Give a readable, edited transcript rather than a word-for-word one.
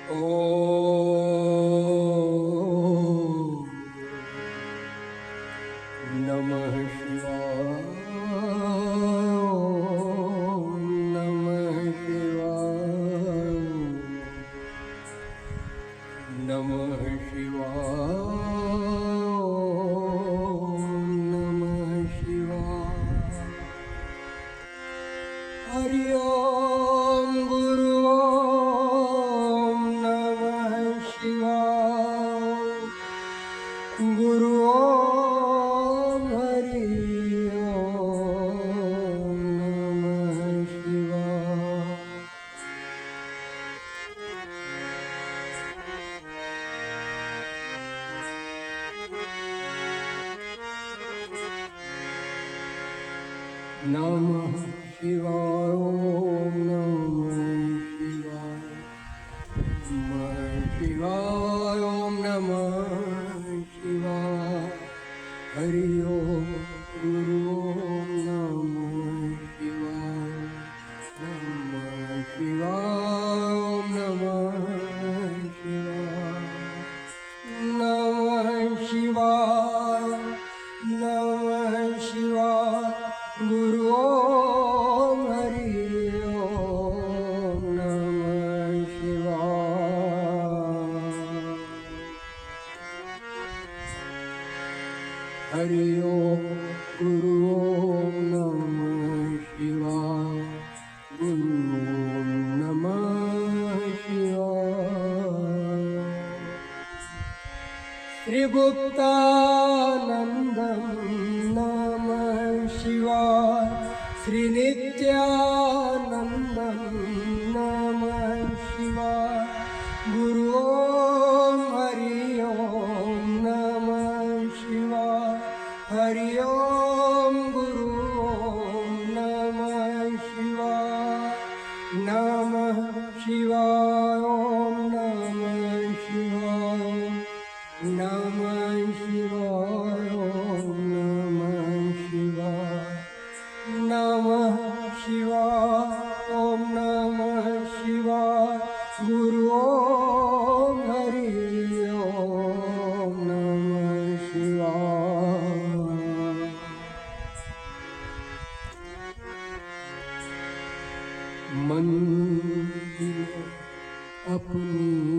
ॐ नमः शिवाय। ॐ नमः शिवाय। नमः शिवाय। ॐ नमः शिवाय। हरि ओम गुरु ओम नमः शिवाय। गुरु ओम हरि ओम नमः शिवाय। नमः शिवाय। ओम नमः शिवाय। नमः शिवाय। ओम नमः शिवाय। हरि ओम गुरु ओम नमः शिवाय। नमः शिवाय। ओम नमः शिवाय। नमः शिवाय। नमः शिवाय। गुरु ओम हरि ओम नमः शिवाय। हरि ओम गुरु ओम नमः शिवाय। गुरु ओम नमः शिवाय। श्री गुप्तानंदं नमः शिवाय। श्री नित्यानंदं नमः शिवाय। गुरु ओम हरि ओम नमः शिवाय। हरि ओम गुरु ओम नमः शिवाय। नमः शिवाय। ओम नमः शिवाय। नमः शिवाय। ओम नमः शिवाय। नमः शिवाय। ओम नमः शिवाय। गुरु ओम हरि ओम नमः शिवाय। मन अपनी